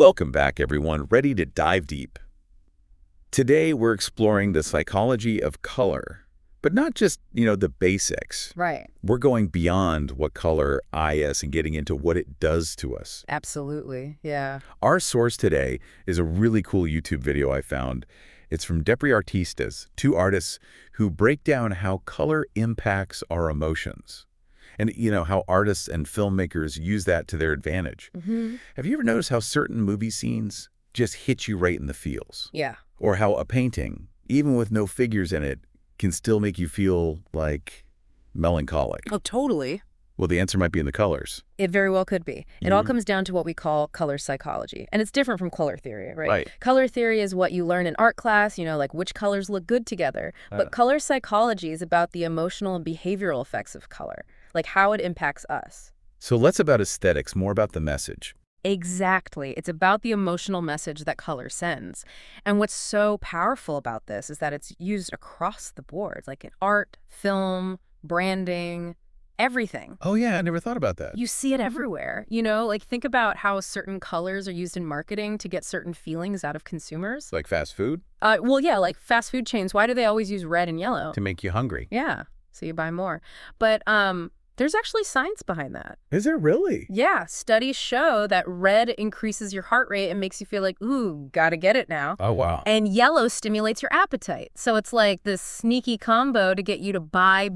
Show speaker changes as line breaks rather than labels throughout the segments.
Welcome back, everyone, ready to dive deep. Today, we're exploring the psychology of color, but not just, the basics.
Right.
We're going beyond what color is and getting into what it does to us.
Absolutely. Yeah.
Our source today is a really cool YouTube video I found. It's from DepreArtistas, two artists who break down how color impacts our emotions. And, how artists and filmmakers use that to their advantage.
Mm-hmm.
Have you ever noticed how certain movie scenes just hit you right in the feels?
Yeah.
Or how a painting, even with no figures in it, can still make you feel, melancholic?
Oh, totally.
Well, the answer might be in the colors.
It very well could be. It all comes down to what we call color psychology. And it's different from color theory, right?
Right.
Color theory is what you learn in art class, like which colors look good together. But color psychology is about the emotional and behavioral effects of color, like how it impacts us.
So less about aesthetics, more about the message.
Exactly. It's about the emotional message that color sends. And what's so powerful about this is that it's used across the board, like in art, film, branding, everything.
Oh, yeah, I never thought about that.
You see it everywhere, think about how certain colors are used in marketing to get certain feelings out of consumers.
Like fast food?
Well, yeah, like fast food chains. Why do they always use red and yellow?
To make you hungry.
Yeah, so you buy more. But there's actually science behind that.
Is there really?
Yeah, studies show that red increases your heart rate and makes you feel like, ooh, gotta get it now.
Oh, wow.
And yellow stimulates your appetite. So it's like this sneaky combo to get you to buy.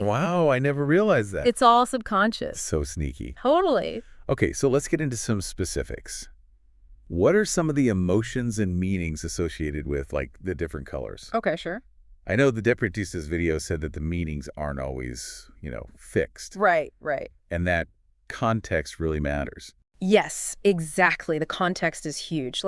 Wow, I never realized that.
It's all subconscious.
So sneaky.
Totally.
Okay, so let's get into some specifics. What are some of the emotions and meanings associated with, the different colors?
Okay, sure.
I know the DepreArtistas video said that the meanings aren't always, fixed.
Right.
And that context really matters.
Yes, exactly. The context is huge.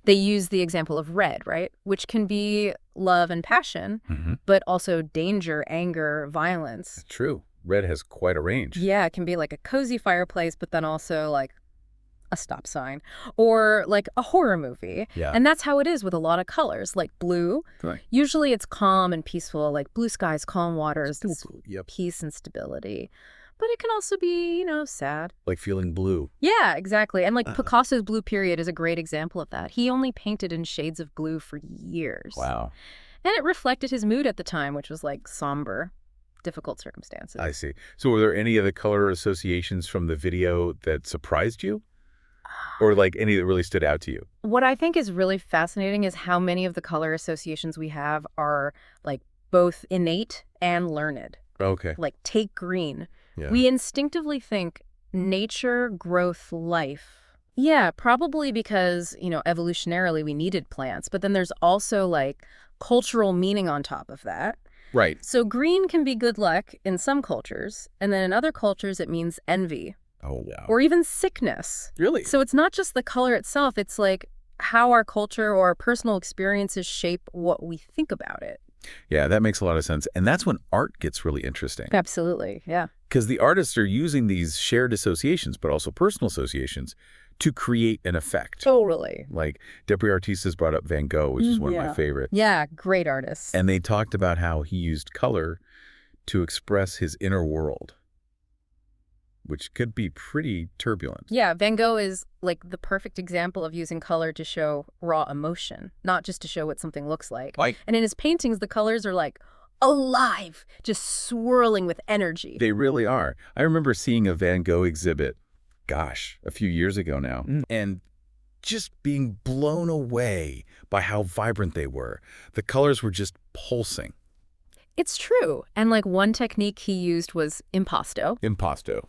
They use the example of red, right? Which can be love and passion, but also danger, anger, violence.
It's true. Red has quite a range.
Yeah, it can be like a cozy fireplace, but then also a stop sign or a horror movie.
Yeah.
And that's how it is with a lot of colors, like blue.
Right.
Usually it's calm and peaceful, like blue skies, calm waters,
Yep.
peace and stability. But it can also be, sad.
Like feeling blue.
Yeah, exactly. And Picasso's blue period is a great example of that. He only painted in shades of blue for years.
Wow.
And it reflected his mood at the time, which was somber, difficult circumstances.
I see. So were there any of the color associations from the video that surprised you? Or any that really stood out to you?
What I think is really fascinating is how many of the color associations we have are both innate and learned.
Okay.
Take green.
Yeah.
We instinctively think nature, growth, life. Yeah, probably because, evolutionarily we needed plants. But then there's also cultural meaning on top of that.
Right.
So green can be good luck in some cultures. And then in other cultures, it means envy.
Oh, wow.
Or even sickness.
Really?
So it's not just the color itself. It's how our culture or our personal experiences shape what we think about it.
Yeah, that makes a lot of sense. And that's when art gets really interesting.
Absolutely, yeah.
Because the artists are using these shared associations, but also personal associations, to create an effect.
Totally.
DepreArtistas brought up Van Gogh, which is one of my favorite.
Yeah, great artist.
And they talked about how he used color to express his inner world, which could be pretty turbulent.
Yeah, Van Gogh is the perfect example of using color to show raw emotion, not just to show what something looks like. And in his paintings, the colors are alive, just swirling with energy.
They really are. I remember seeing a Van Gogh exhibit, a few years ago now, and just being blown away by how vibrant they were. The colors were just pulsing.
It's true. And one technique he used was impasto.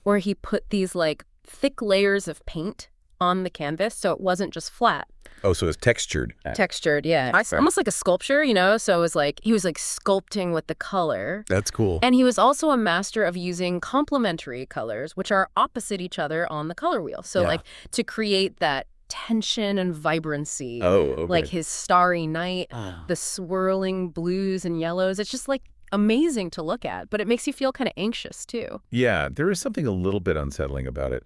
Where he put these thick layers of paint on the canvas so it wasn't just flat.
Oh, so it's textured.
Textured, yeah. Almost like a sculpture, So it was he was sculpting with the color.
That's cool.
And he was also a master of using complementary colors, which are opposite each other on the color wheel. So to create that tension and vibrancy.
Oh, okay.
His starry night, the swirling blues and yellows. It's just amazing to look at, but it makes you feel kind of anxious too.
Yeah, there is something a little bit unsettling about it.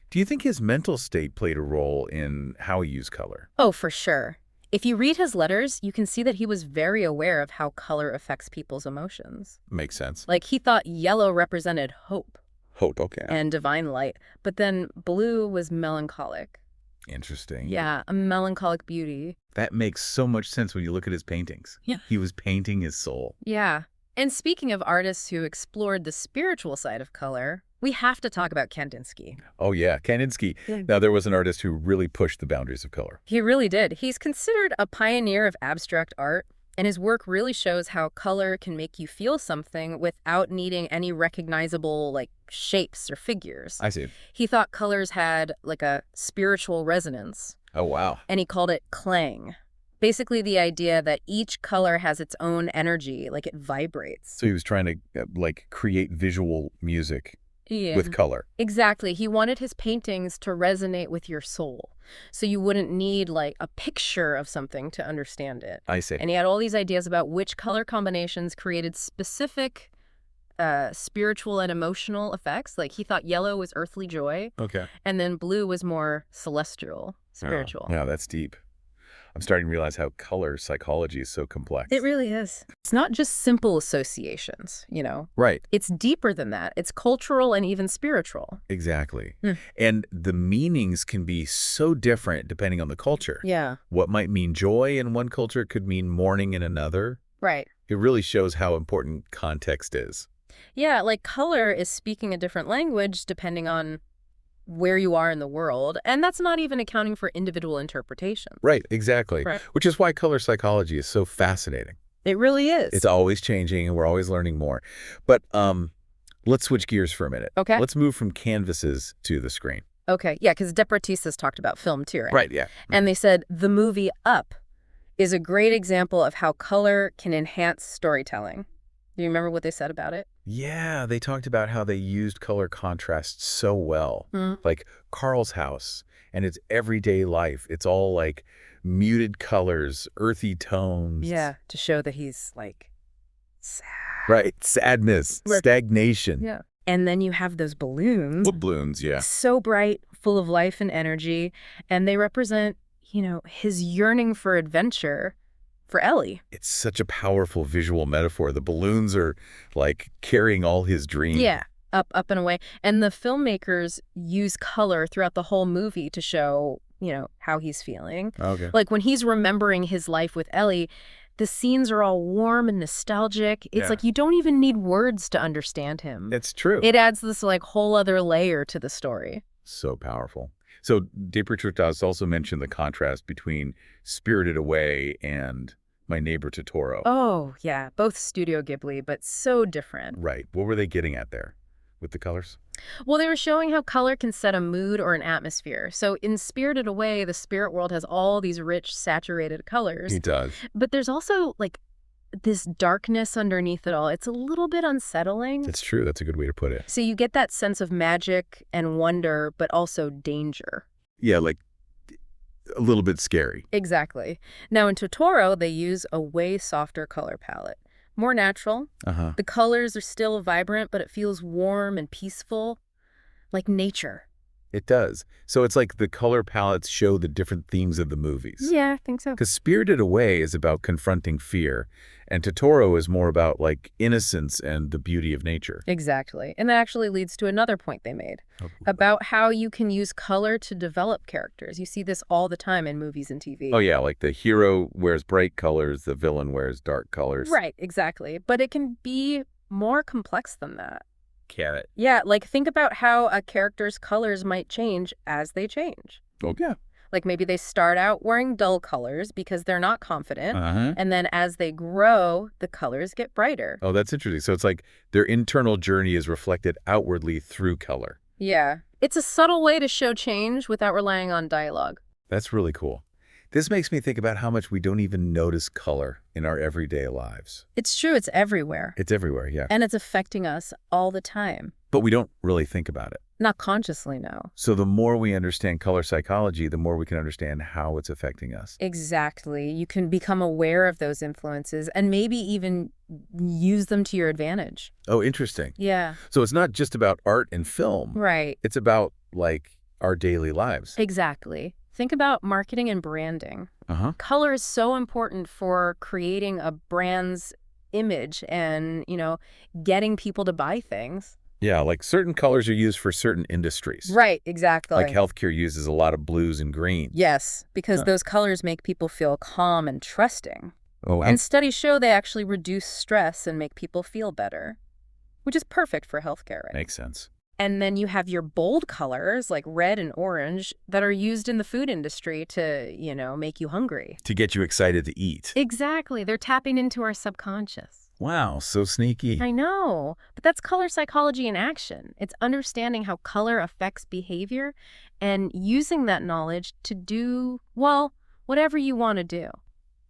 Do you think his mental state played a role in how he used color?
Oh, for sure. If you read his letters, you can see that he was very aware of how color affects people's emotions.
Makes sense.
He thought yellow represented hope.
Hope, okay.
And divine light. But then blue was melancholic.
Interesting.
Yeah, a melancholic beauty.
That makes so much sense when you look at his paintings.
Yeah.
He was painting his soul.
Yeah. And speaking of artists who explored the spiritual side of color, we have to talk about Kandinsky.
Oh, yeah, Kandinsky.
Yeah.
Now, there was an artist who really pushed the boundaries of color.
He really did. He's considered a pioneer of abstract art, and his work really shows how color can make you feel something without needing any recognizable, like, shapes or figures.
I see.
He thought colors had, like, a spiritual resonance,
Oh, wow.
and he called it clang. Basically the idea that each color has its own energy, like it vibrates.
So he was trying to, like, create visual music
Yeah.
with color.
Exactly. He wanted his paintings to resonate with your soul. So you wouldn't need, like, a picture of something to understand it.
I see.
And he had all these ideas about which color combinations created specific spiritual and emotional effects. Like, he thought yellow was earthly joy,
Okay.
and then blue was more celestial, spiritual.
Yeah, that's deep. I'm starting to realize how color psychology is so complex.
It really is. It's not just simple associations, you know?
Right.
It's deeper than that. It's cultural and even spiritual.
Exactly.
Hmm.
And the meanings can be so different depending on the culture.
Yeah.
What might mean joy in one culture could mean mourning in another.
Right.
It really shows how important context is.
Yeah, like color is speaking a different language depending on where you are in the world, and that's not even accounting for individual interpretation.
Right, exactly.
Right.
Which is why color psychology is so fascinating.
It really is.
It's always changing and we're always learning more. But let's switch gears for a minute.
Okay.
Let's move from canvases to the screen.
Okay, yeah, because DepreArtistas talked about film too, right?
Right, yeah.
And they said the movie Up is a great example of how color can enhance storytelling. Do you remember what they said about it?
Yeah, they talked about how they used color contrast so well.
Mm.
Like Carl's house and its everyday life. It's all like muted colors, earthy tones.
Yeah, to show that he's like sad.
Right, sadness,
Right.
stagnation.
Yeah. And then you have those balloons.
Balloons, yeah.
So bright, full of life and energy, and they represent, you know, his yearning for adventure for Ellie.
It's such a powerful visual metaphor. The balloons are like carrying all his dreams.
Yeah, up and away. And the filmmakers use color throughout the whole movie to show, you know, how he's feeling.
Okay.
Like when he's remembering his life with Ellie, the scenes are all warm and nostalgic. It's
Yeah.
like you don't even need words to understand him.
It's true.
It adds this like whole other layer to the story.
So powerful. So DepreArtistas also mentioned the contrast between Spirited Away and My Neighbor Totoro.
Oh, yeah, both Studio Ghibli, but so different.
Right. What were they getting at there with the colors?
Well, they were showing how color can set a mood or an atmosphere. So in Spirited Away, the spirit world has all these rich, saturated colors.
He does.
But there's also, like, this darkness underneath it all. It's a little bit unsettling.
That's true. That's a good way to put it.
So you get that sense of magic and wonder, but also danger.
Yeah, like a little bit scary.
Exactly. Now in Totoro, they use a way softer color palette. More natural.
Uh-huh.
The colors are still vibrant, but it feels warm and peaceful, like nature.
It does. So it's like the color palettes show the different themes of the movies.
Yeah, I think so.
Because Spirited Away is about confronting fear, and Totoro is more about, like, innocence and the beauty of nature.
Exactly. And that actually leads to another point they made about how you can use color to develop characters. You see this all the time in movies and TV.
Oh, yeah, like the hero wears bright colors, the villain wears dark colors.
Right, exactly. But it can be more complex than that.
Carrot.
Yeah, like think about how a character's colors might change as they change.
Oh, yeah.
Like maybe they start out wearing dull colors because they're not confident.
Uh-huh.
And then as they grow, the colors get brighter.
Oh, that's interesting. So it's like their internal journey is reflected outwardly through color.
Yeah. It's a subtle way to show change without relying on dialogue.
That's really cool. This makes me think about how much we don't even notice color in our everyday lives.
It's true, it's everywhere.
It's everywhere, yeah.
And it's affecting us all the time.
But we don't really think about it.
Not consciously, no.
So the more we understand color psychology, the more we can understand how it's affecting us.
Exactly. You can become aware of those influences and maybe even use them to your advantage.
Oh, interesting.
Yeah.
So it's not just about art and film.
Right.
It's about, like, our daily lives.
Exactly. Think about marketing and branding.
Uh-huh.
Color is so important for creating a brand's image and, you know, getting people to buy things.
Yeah, like certain colors are used for certain industries.
Right, exactly.
Like healthcare uses a lot of blues and greens.
Yes, because
Huh.
those colors make people feel calm and trusting.
Oh,
And studies show they actually reduce stress and make people feel better, which is perfect for healthcare, right?
makes sense.
And then you have your bold colors, like red and orange, that are used in the food industry to, make you hungry.
To get you excited to eat.
Exactly. They're tapping into our subconscious.
Wow, so sneaky.
I know, but that's color psychology in action. It's understanding how color affects behavior and using that knowledge to do, well, whatever you want to do.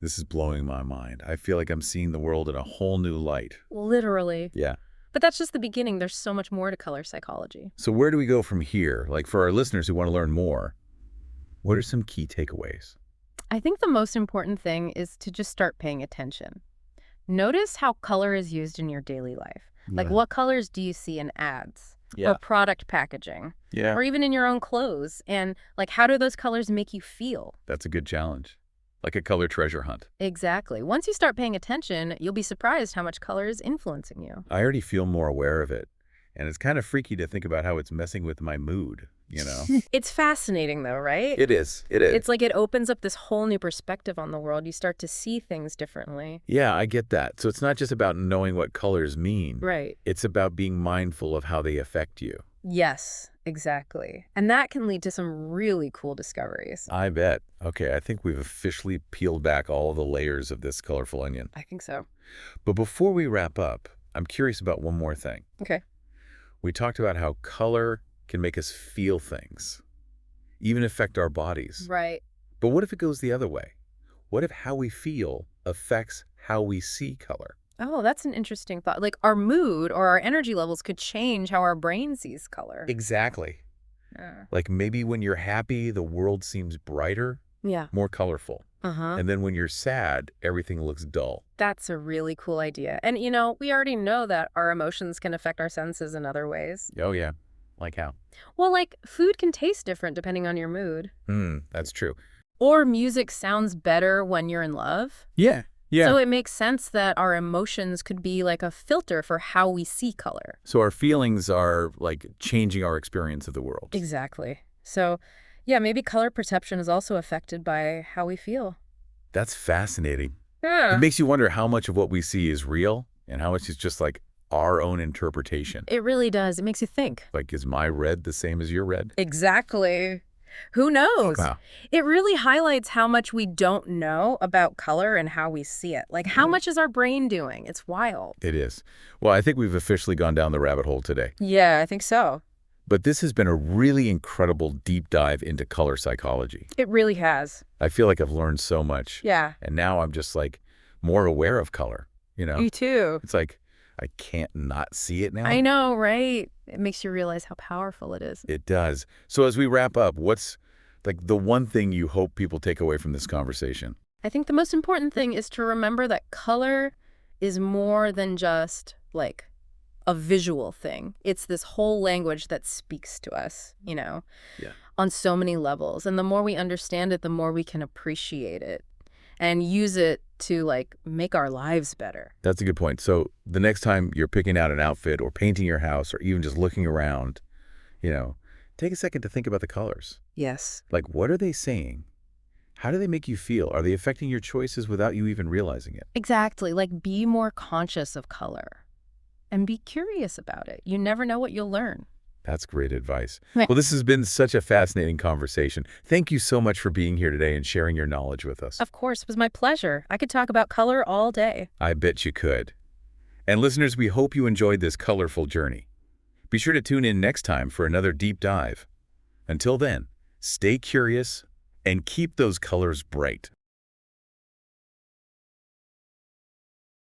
This is blowing my mind. I feel like I'm seeing the world in a whole new light.
Literally.
Yeah.
But that's just the beginning. There's so much more to color psychology.
So where do we go from here? Like for our listeners who want to learn more, what are some key takeaways?
I think the most important thing is to just start paying attention. Notice how color is used in your daily life. Like, what colors do you see in ads or product packaging or even in your own clothes? And like, how do those colors make you feel?
That's a good challenge. Like a color treasure hunt.
Exactly. Once you start paying attention, you'll be surprised how much color is influencing you.
I already feel more aware of it. And it's kind of freaky to think about how it's messing with my mood,
It's fascinating though, right?
It is. It is.
It's like it opens up this whole new perspective on the world. You start to see things differently.
Yeah, I get that. So it's not just about knowing what colors mean.
Right.
It's about being mindful of how they affect you.
Yes, exactly. And that can lead to some really cool discoveries.
I bet. Okay, I think we've officially peeled back all of the layers of this colorful onion.
I think so.
But before we wrap up, I'm curious about one more thing.
Okay.
We talked about how color can make us feel things, even affect our bodies.
Right.
But what if it goes the other way? What if how we feel affects how we see color?
Oh, that's an interesting thought. Like our mood or our energy levels could change how our brain sees color.
Exactly.
Yeah.
Like maybe when you're happy, the world seems brighter,
Yeah.
more colorful.
Uh-huh.
And then when you're sad, everything looks dull.
That's a really cool idea. And, we already know that our emotions can affect our senses in other ways.
Oh, yeah. Like how?
Well, like food can taste different depending on your mood.
That's true.
Or music sounds better when you're in love.
Yeah. Yeah.
So it makes sense that our emotions could be like a filter for how we see color.
So our feelings are like changing our experience of the world.
Exactly. So, yeah, maybe color perception is also affected by how we feel.
That's fascinating.
Yeah.
It makes you wonder how much of what we see is real and how much is just like our own interpretation.
It really does. It makes you think.
Like, is my red the same as your red?
Exactly. Who knows?
Wow.
It really highlights how much we don't know about color and how we see it. Like, how much is our brain doing? It's wild.
It is. Well, I think we've officially gone down the rabbit hole today.
Yeah, I think so.
But this has been a really incredible deep dive into color psychology.
It really has.
I feel like I've learned so much.
Yeah.
And now I'm just like more aware of color,
Me too.
It's like I can't not see it now.
I know, right? It makes you realize how powerful it is.
It does. So as we wrap up, what's like the one thing you hope people take away from this conversation?
I think the most important thing is to remember that color is more than just like a visual thing. It's this whole language that speaks to us, on so many levels. And the more we understand it, the more we can appreciate it and use it to like make our lives better.
That's a good point. So the next time you're picking out an outfit or painting your house or even just looking around, take a second to think about the colors.
Yes.
Like, what are they saying? How do they make you feel? Are they affecting your choices without you even realizing it?
Exactly. Like, be more conscious of color and be curious about it. You never know what you'll learn.
That's great advice.
Right.
Well, this has been such a fascinating conversation. Thank you so much for being here today and sharing your knowledge with us.
Of course, it was my pleasure. I could talk about color all day.
I bet you could. And listeners, we hope you enjoyed this colorful journey. Be sure to tune in next time for another deep dive. Until then, stay curious and keep those colors bright.